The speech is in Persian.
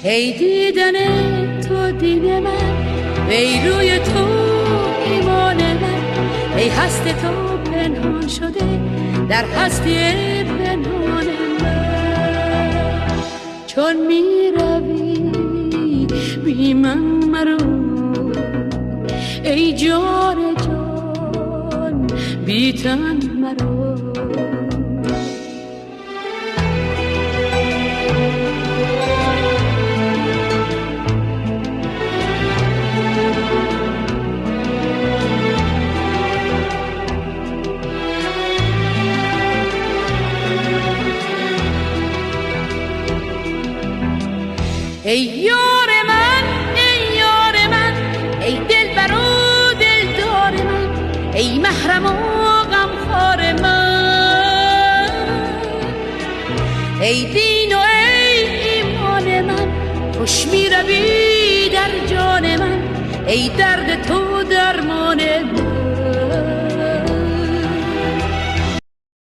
ای دیدن تو دین من، ای روی تو ایمان من، ای هست تو پنهان شده در هستی پنهان من. چون می روی بی من مرو ای جان جان، بی تن مرو. ای یار من، ای یار من، ای دلبر و دلدار من، ای محرم و غمخوار من، ای دین و ای ایمان من، خوش می روی در جان من، ای درد تو درمان من.